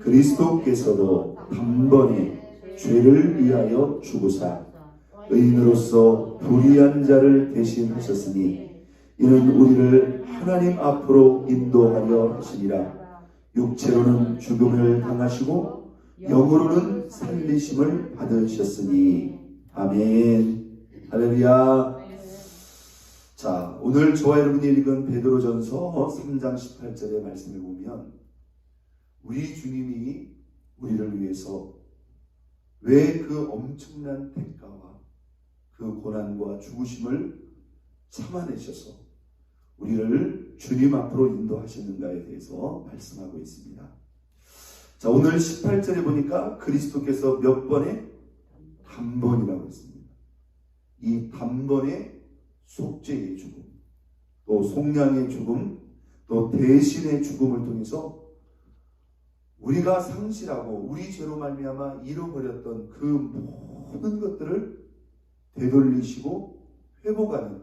그리스도께서도 단번에 죄를 위하여 죽으사 의인으로서 불의한 자를 대신하셨으니 이는 우리를 하나님 앞으로 인도하려 하시니라. 육체로는 죽음을 당하시고 영으로는 살리심을 받으셨으니. 아멘. 할렐루야. 자, 오늘 저와 여러분이 읽은 베드로전서 3장 18절의 말씀을 보면 우리 주님이 우리를 위해서 왜 그 엄청난 대가와 그 고난과 죽으심을 참아내셔서 우리를 주님 앞으로 인도하시는가에 대해서 말씀하고 있습니다. 자, 오늘 18절에 보니까 그리스도께서 몇 번의 단번이라고 했습니다. 이 단번의 속죄의 죽음, 또 속량의 죽음, 또 대신의 죽음을 통해서 우리가 상실하고 우리 죄로 말미암아 잃어버렸던 그 모든 것들을 되돌리시고 회복하는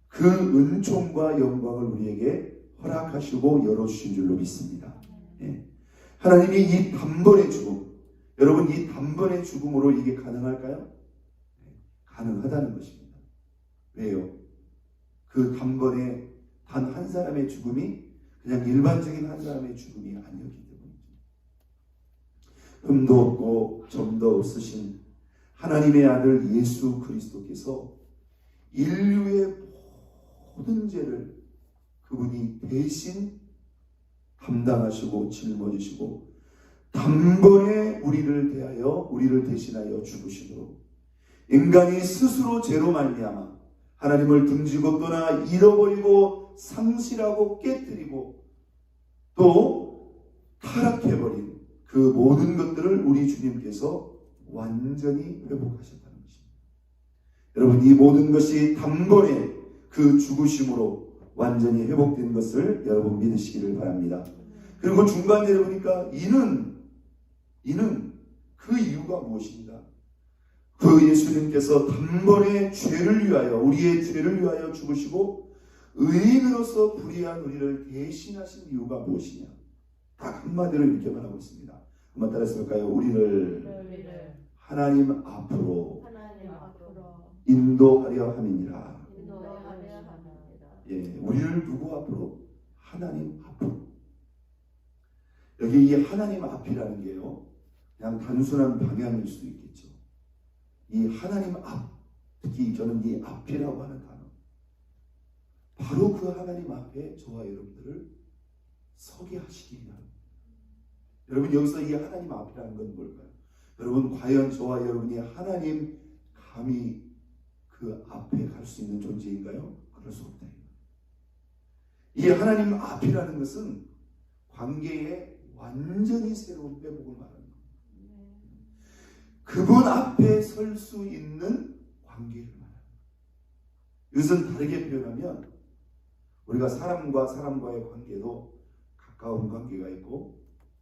그 은총과 영광을 우리에게 허락하시고 열어주신 줄로 믿습니다. 예. 하나님이 이 단번의 죽음, 여러분 이 단번의 죽음으로 이게 가능할까요? 가능하다는 것입니다. 왜요? 그 단번에 단 한 사람의 죽음이 그냥 일반적인 한 사람의 죽음이 아니었기 때문이죠. 흠도 없고 점도 없으신 하나님의 아들 예수 그리스도께서 인류의 모든 죄를 그분이 대신 담당하시고 짊어지시고 단번에 우리를 대신하여 죽으심으로 인간이 스스로 죄로 말미암아 하나님을 등지고 떠나 잃어버리고 상실하고 깨뜨리고 또 타락해버린 그 모든 것들을 우리 주님께서 완전히 회복하셨다는 것입니다. 여러분 이 모든 것이 단번에 그 죽으심으로 완전히 회복된 것을 여러분 믿으시기를 바랍니다. 그리고 중간에 보니까 이는 그 이유가 무엇인가? 그 예수님께서 단번에 죄를 위하여 우리의 죄를 위하여 죽으시고 의인으로서 불의한 우리를 대신하신 이유가 무엇이냐? 딱 한마디로 이렇게 말하고 있습니다. 한번 따라서 볼까요? 우리를 하나님 앞으로 인도하려 함이니라. 예, 우리를 누구 앞으로? 하나님 앞으로. 여기 이 하나님 앞이라는 게요, 그냥 단순한 방향일 수도 있겠죠. 이 하나님 앞, 특히 저는 이 앞이라고 하는 단어, 바로 그 하나님 앞에 저와 여러분들을 서게 하시기 위함. 여러분 여기서 이 하나님 앞이라는 건 뭘까요? 여러분 과연 저와 여러분이 하나님 감히 그 앞에 갈 수 있는 존재인가요? 그럴 수 없다. 이 하나님 앞이라는 것은 관계의 완전히 새로운 회복을 말하는 겁니다. 그분 앞에 설 수 있는 관계를 말하는 겁니다. 이것은 다르게 표현하면 우리가 사람과 사람과의 관계도 가까운 관계가 있고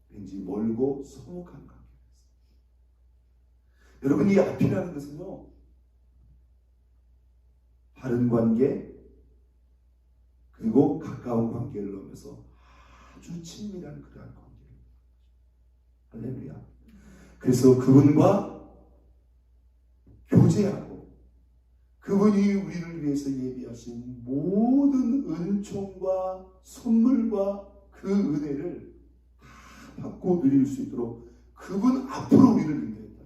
왠지 멀고 서먹한 관계가 있습니다. 여러분 이 앞이라는 것은요, 바른 관계 그리고 가까운 관계를 넘어서 아주 친밀한 그러한 관계를. 할렐루야. 그래서 그분과 교제하고 그분이 우리를 위해서 예비하신 모든 은총과 선물과 그 은혜를 다 받고 누릴 수 있도록 그분 앞으로 우리를 인도했다.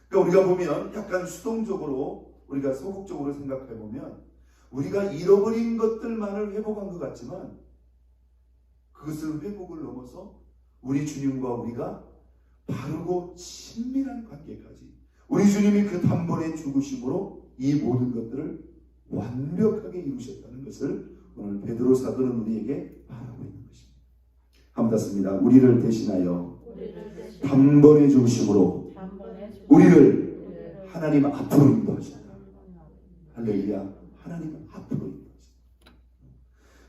그러니까 우리가 보면 약간 수동적으로 우리가 소극적으로 생각해 보면 우리가 잃어버린 것들만을 회복한 것 같지만 그것을 회복을 넘어서 우리 주님과 우리가 바르고 친밀한 관계까지 우리 주님이 그 단번에 죽으심으로 이 모든 것들을 완벽하게 이루셨다는 것을 오늘 베드로 사도는 우리에게 말하고 있는 것입니다. 한번 닫습니다. 우리를 대신하여 단번에 죽으심으로 우리를 하나님 앞으로 인도하신다. 할렐루야. 하나님 앞으로 인도하신다.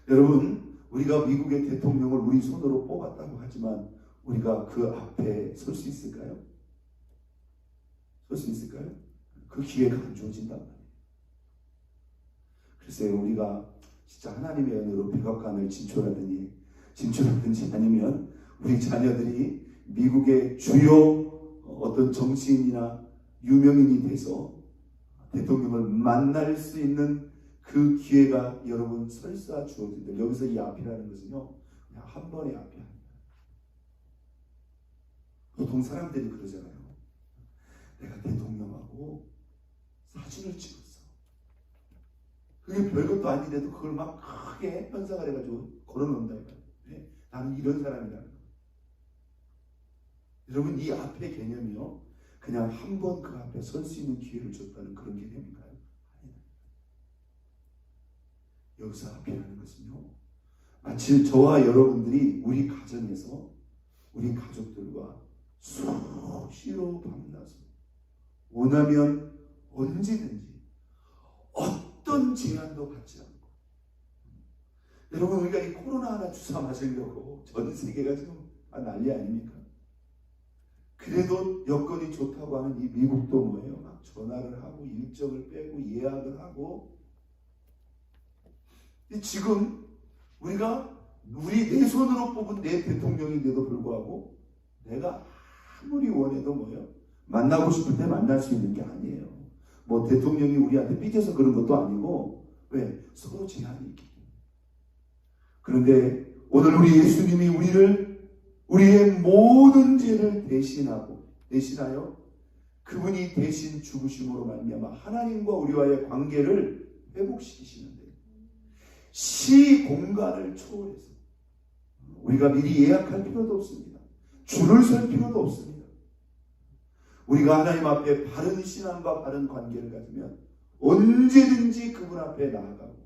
여러분 우리가 미국의 대통령을 우리 손으로 뽑았다고 하지만 우리가 그 앞에 설 수 있을까요? 설 수 있을까요? 그 기회가 안 주어진단 말이에요. 글쎄요, 우리가 진짜 하나님의 은혜로 백악관을 진출하든지 아니면 우리 자녀들이 미국의 주요 어떤 정치인이나 유명인이 돼서 대통령을 만날 수 있는 그 기회가 여러분 설사 주어진다. 여기서 이 앞이라는 것은요, 그냥 한 번의 앞이 아닙니다. 보통 사람들이 그러잖아요. 내가 대통령하고 사진을 찍었어. 그게 별것도 아닌데도 그걸 막 크게 현상을 해가지고 걸어놓는다. 네? 나는 이런 사람이라는 거. 여러분, 이 앞의 개념이요, 그냥 한 번 그 앞에 설 수 있는 기회를 줬다는 그런 개념인가요? 아닙니다. 여기서 앞이라는 것은요, 마치 저와 여러분들이 우리 가정에서 우리 가족들과 수시로 만나서 원하면 언제든지 어떤 제한도 받지 않고, 여러분, 우리가 이 코로나 하나 주사 맞으려고 전 세계가 지금 난리 아닙니까? 그래도 여건이 좋다고 하는 이 미국도 뭐예요? 막 전화를 하고 일정을 빼고 예약을 하고. 지금 우리가 내 손으로 뽑은 내 대통령인데도 불구하고 내가 아무리 원해도 뭐예요? 만나고 싶을 때 만날 수 있는 게 아니에요. 뭐 대통령이 우리한테 삐져서 그런 것도 아니고, 왜? 서로 제한이 있기 때문에. 그런데 오늘 우리 예수님이 우리의 모든 죄를 대신하여 그분이 대신 죽으심으로 말미암아 하나님과 우리와의 관계를 회복시키시는데, 시공간을 초월해서 우리가 미리 예약할 필요도 없습니다. 줄을 설 필요도 없습니다. 우리가 하나님 앞에 바른 신앙과 바른 관계를 가지면 언제든지 그분 앞에 나아가고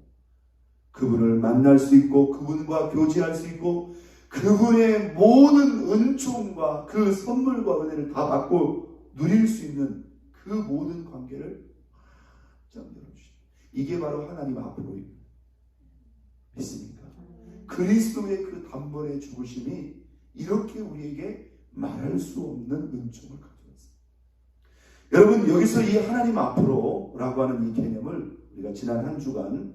그분을 만날 수 있고 그분과 교제할 수 있고 그분의 모든 은총과 그 선물과 은혜를 다 받고 누릴 수 있는 그 모든 관계를 확 열어주십니다. 이게 바로 하나님 앞으로입니다. 믿습니까? 그리스도의 그 단번에 죽으심이 이렇게 우리에게 말할 수 없는 은총을 가져왔습니다. 여러분, 여기서 이 하나님 앞으로라고 하는 이 개념을 우리가 지난 한 주간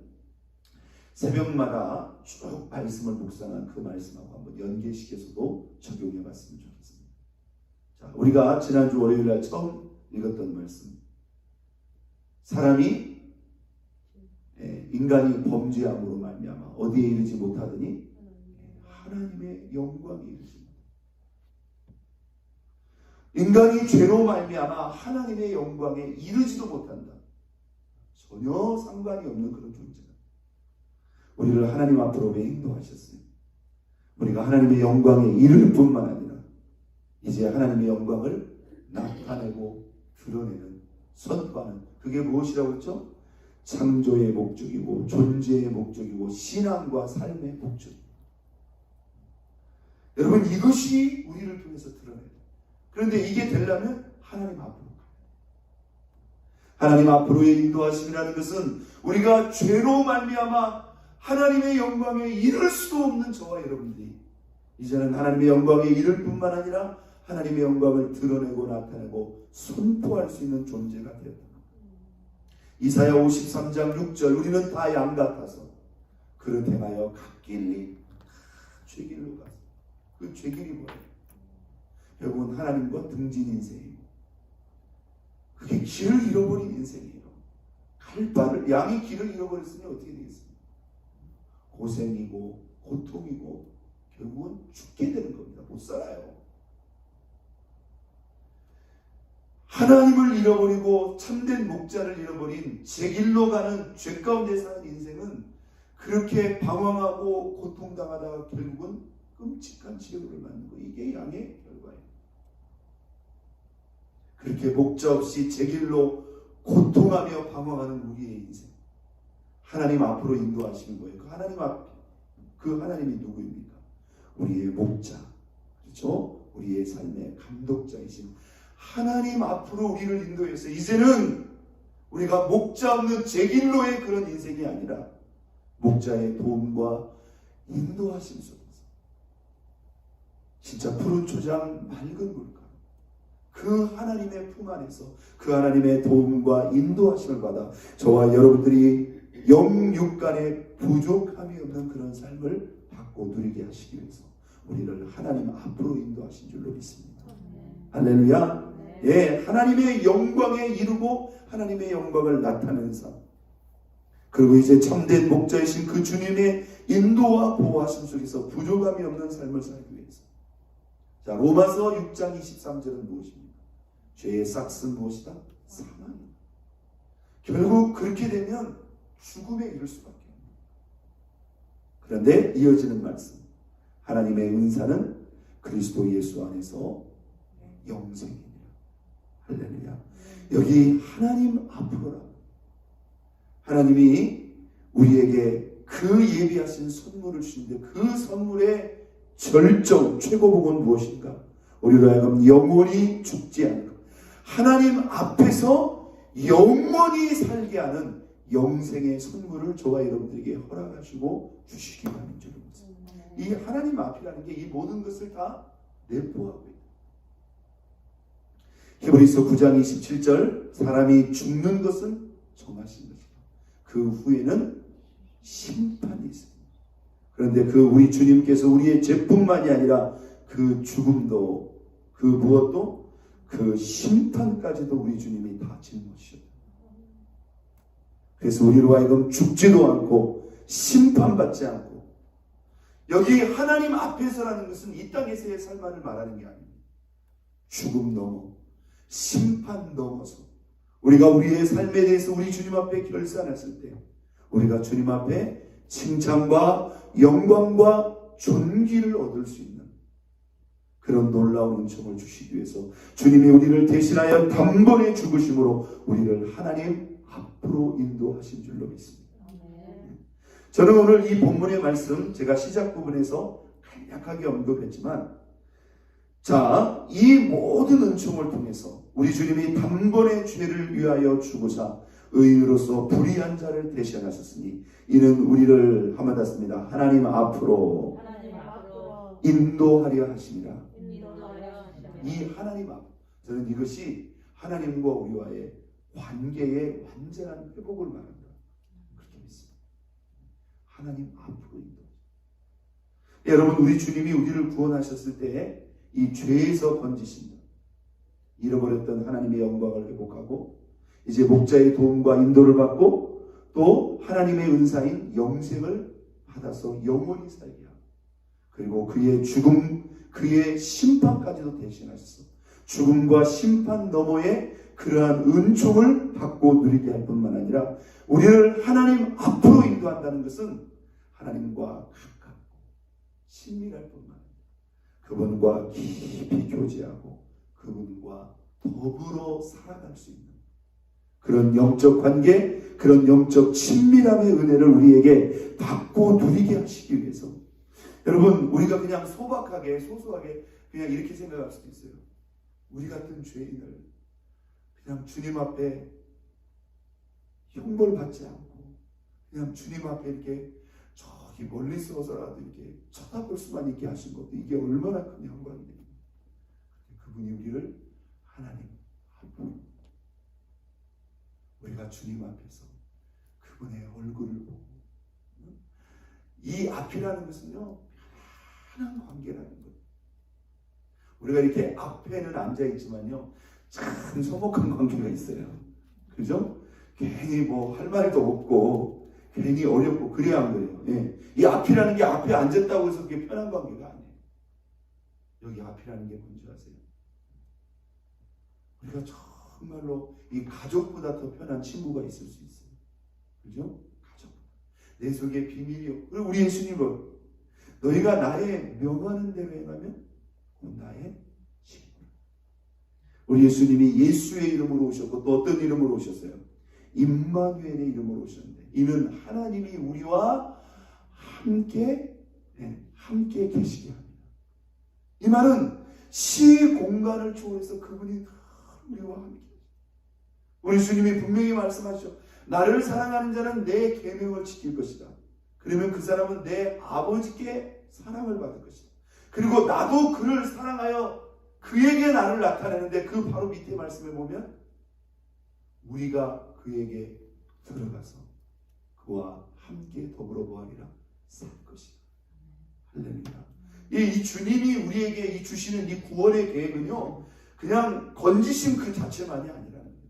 새벽마다 쭉 말씀을 묵상한 그 말씀하고 한번 연계시켜서도 적용해 봤으면 좋겠습니다. 자, 우리가 지난주 월요일날 처음 읽었던 말씀, 사람이 인간이 범죄함으로 말미암아 어디에 이르지 못하더니 하나님의 영광에 이르지 못한다. 인간이 죄로 말미암아 하나님의 영광에 이르지도 못한다. 전혀 상관이 없는 그런 존재다. 우리를 하나님 앞으로 왜 인도하셨어요? 우리가 하나님의 영광에 이를 뿐만 아니라 이제 하나님의 영광을 나타내고 드러내는, 선포하는, 그게 무엇이라고 했죠? 창조의 목적이고 존재의 목적이고 신앙과 삶의 목적입니다. 여러분, 이것이 우리를 통해서 드러내요. 그런데 이게 되려면 하나님 앞으로 가요. 하나님 앞으로의 인도하심이라는 것은 우리가 죄로 말미암아 하나님의 영광에 이를 수도 없는 저와 여러분들이 이제는 하나님의 영광에 이를 뿐만 아니라 하나님의 영광을 드러내고 나타내고 선포할 수 있는 존재가 되었다. 이사야 53장 6절, 우리는 다 양 같아서 그릇 행하여 갓길이 죄길로 가서, 그 죄길이 뭐예요? 결국은 하나님과 등진 인생이고, 그게 길을 잃어버린 인생이에요. 갈 바를, 양이 길을 잃어버렸으니 어떻게 되겠습니까? 고생이고 고통이고 결국은 죽게 되는 겁니다. 못 살아요. 하나님을 잃어버리고 참된 목자를 잃어버린 제 길로 가는 죄 가운데 사는 인생은 그렇게 방황하고 고통당하다가 결국은 끔찍한 치료를 맞는 거, 이게 양의 결과예요. 그렇게 목자 없이 제 길로 고통하며 방황하는 우리의 인생, 하나님 앞으로 인도하시는 거예요. 그 하나님이 누구입니까? 우리의 목자, 그렇죠? 우리의 삶의 감독자이신 하나님 앞으로 우리를 인도해서 이제는 우리가 목자 없는 제 길로의 그런 인생이 아니라 목자의 도움과 인도하심 속에서 진짜 푸른 초장 맑은 물가, 그 하나님의 품 안에서 그 하나님의 도움과 인도하심을 받아 저와 여러분들이 영육간에 부족함이 없는 그런 삶을 받고 누리게 하시기 위해서 우리를 하나님 앞으로 인도하신 줄로 믿습니다. 할렐루야. 예, 하나님의 영광에 이르고 하나님의 영광을 나타내는 삶. 그리고 이제 참된 목자이신 그 주님의 인도와 보호하심 속에서 부족함이 없는 삶을 살기 위해서. 자, 로마서 6장 23절은 무엇입니까? 죄의 삭은 무엇이다? 사망이다. 결국 그렇게 되면 죽음에 이를 수밖에 없습니다. 그런데 이어지는 말씀. 하나님의 은사는 그리스도 예수 안에서 영생이니라. 할렐루야. 여기 하나님 앞으로라. 하나님이 우리에게 그 예비하신 선물을 주시는데 그 선물의 절정, 최고복은 무엇인가? 우리로 하여금 영원히 죽지 않고 하나님 앞에서 영원히 살게 하는 영생의 선물을 저와 여러분들에게 허락하시고 주시기 바라는 줄로 믿습니다. 이 하나님 앞이라는 게 이 모든 것을 다 내포하고 있다. 히브리서 9장 27절 사람이 죽는 것은 정하신 것이다. 그 후에는 심판이 있습니다. 그런데 그 우리 주님께서 우리의 죄뿐만이 아니라 그 죽음도 그 무엇도 그 심판까지도 우리 주님이 다 짊어지셨다. 그래서 우리로 하여금 죽지도 않고 심판받지 않고 여기 하나님 앞에서라는 것은 이 땅에서의 삶만을 말하는 게 아닙니다. 죽음 넘어 심판 넘어서 우리가 우리의 삶에 대해서 우리 주님 앞에 결산했을 때 우리가 주님 앞에 칭찬과 영광과 존귀를 얻을 수 있는 그런 놀라운 은총을 주시기 위해서 주님이 우리를 대신하여 단번에 죽으심으로 우리를 하나님 앞으로 인도하신 줄로 믿습니다. 저는 오늘 이 본문의 말씀 제가 시작 부분에서 간략하게 언급했지만 자, 이 모든 은총을 통해서 우리 주님이 단번에 죄를 위하여 죽으사 의인으로서 불의한 자를 대신하셨으니 이는 우리를 한마디습니다. 하나님 앞으로 인도하려 하시니라. 이 하나님 앞, 저는 이것이 하나님과 우리와의 관계의 완전한 회복을 말한다. 그렇게 믿습니다. 하나님 앞으로 인도. 여러분, 우리 주님이 우리를 구원하셨을 때 이 죄에서 건지신다. 잃어버렸던 하나님의 영광을 회복하고 이제 목자의 도움과 인도를 받고 또 하나님의 은사인 영생을 받아서 영원히 살게 하고 그리고 그의 죽음, 그의 심판까지도 대신하셨어. 죽음과 심판 너머에 그러한 은총을 받고 누리게 할 뿐만 아니라 우리를 하나님 앞으로 인도한다는 것은 하나님과 가깝고 친밀할 뿐만 아니라 그분과 깊이 교제하고 그분과 더불어 살아갈 수 있는 그런 영적 관계, 그런 영적 친밀함의 은혜를 우리에게 받고 누리게 하시기 위해서 여러분, 우리가 그냥 소박하게 소소하게 그냥 이렇게 생각할 수도 있어요. 우리 같은 죄인을 그냥 주님 앞에 형벌받지 않고 그냥 주님 앞에 이렇게 저기 멀리 서서라도 이렇게 쳐다볼 수만 있게 하신 것도 이게 얼마나 큰 영광입니까? 그분이 우리를 하나님 앞으로 우리가 주님 앞에서 그분의 얼굴을 보고 이 앞이라는 것은요 편한 관계라는 거예요. 우리가 이렇게 앞에는 앉아있지만요 참 서먹한 관계가 있어요. 그죠? 괜히 뭐 할 말도 없고 괜히 어렵고 그래야 한 거예요. 예. 이 앞이라는 게 앞에 앉았다고 해서 그게 편한 관계가 아니에요. 여기 앞이라는 게 뭔지 아세요? 우리가 정말로 이 가족보다 더 편한 친구가 있을 수 있어요. 그죠? 가족. 내 속에 비밀이요. 그리고 우리 예수님은 너희가 나의 명하는 대로 행하면 나의 친구. 우리 예수님이 예수의 이름으로 오셨고 또 어떤 이름으로 오셨어요? 임마누엘의 이름으로 오셨는데 이는 하나님이 우리와 함께 계시게 합니다. 이 말은 시 공간을 초월해서 그분이 우리와 함께. 우리 주님이 분명히 말씀하시죠. 나를 사랑하는 자는 내 계명을 지킬 것이다. 그러면 그 사람은 내 아버지께 사랑을 받을 것이다. 그리고 나도 그를 사랑하여 그에게 나를 나타내는데 그 바로 밑에 말씀에 보면 우리가 그에게 들어가서 그와 함께 더불어 보아리라 살 것이다. 할렐루야. 이 주님이 우리에게 이 주시는 이 구원의 계획은요, 그냥 건지심 그 자체만이 아니라는 거예요.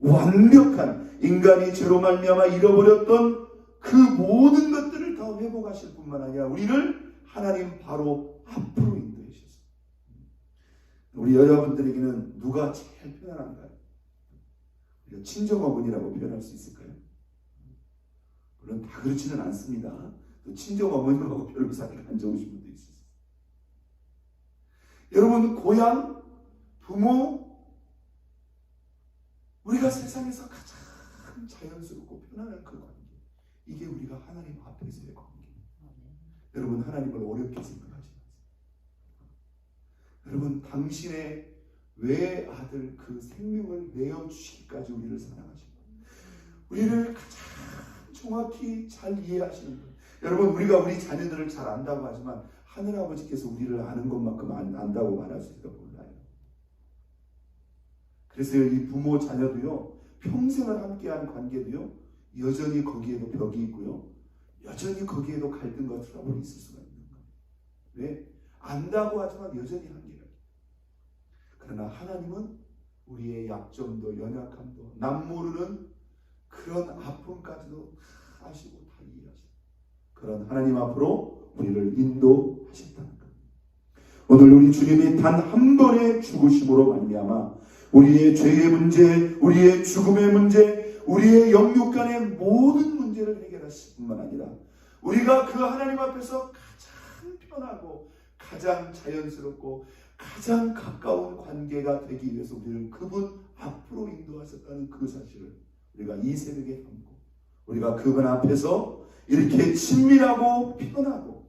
완벽한 인간이 죄로 말미암아 잃어버렸던 그 모든 것들을 다 회복하실 뿐만 아니라 우리를 하나님 바로 앞으로 인도하셨어요. 우리 여자분들에게는 누가 제일 편안한가요? 우리가 친정어머니라고 표현할 수 있을까요? 물론 다 그렇지는 않습니다. 또 친정어머니하고 별로 사이가 안 좋으신 분도 있어요. 여러분, 고향, 부모, 우리가 세상에서 가장 자연스럽고 편안한 그 관계, 이게 우리가 하나님 앞에서의 관계예요. 여러분, 하나님을 어렵게 생각하지 마세요. 여러분, 당신의 외아들 그 생명을 내어주시기까지 우리를 사랑하신 분, 우리를 가장 정확히 잘 이해하시는 분. 여러분, 우리가 우리 자녀들을 잘 안다고 하지만 하늘아버지께서 우리를 아는 것만큼 안다고 말할 수 있을까 몰라요. 그래서 이 부모 자녀도요, 평생을 함께한 관계도요, 여전히 거기에도 벽이 있고요, 여전히 거기에도 갈등과 트러블이 있을 수가 있는 거예요. 왜? 안다고 하지만 여전히 한계가. 그러나 하나님은 우리의 약점도 연약함도 남 모르는 그런 아픔까지도 다 아시고 다 이해하시고 그런 하나님 앞으로 우리를 인도하셨다는 것. 오늘 우리 주님이 단 한 번의 죽으심으로 말미암아 우리의 죄의 문제, 우리의 죽음의 문제, 우리의 영육간의 모든 문제를 해결하실 뿐만 아니라 우리가 그 하나님 앞에서 가장 편하고 가장 자연스럽고 가장 가까운 관계가 되기 위해서 우리를 그분 앞으로 인도하셨다는 그 사실을 우리가 이 새벽에 담고 우리가 그분 앞에서 이렇게 친밀하고 편하고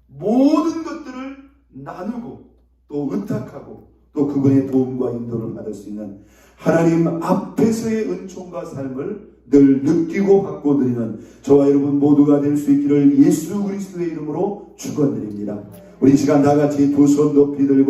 모든 것들을 나누고 또 의탁하고 또 그분의 도움과 인도를 받을 수 있는 하나님 앞에서의 은총과 삶을 늘 느끼고 받고 드리는 저와 여러분 모두가 될 수 있기를 예수 그리스도의 이름으로 축원드립니다. 우리 시간 다 같이 두 손 높이 들고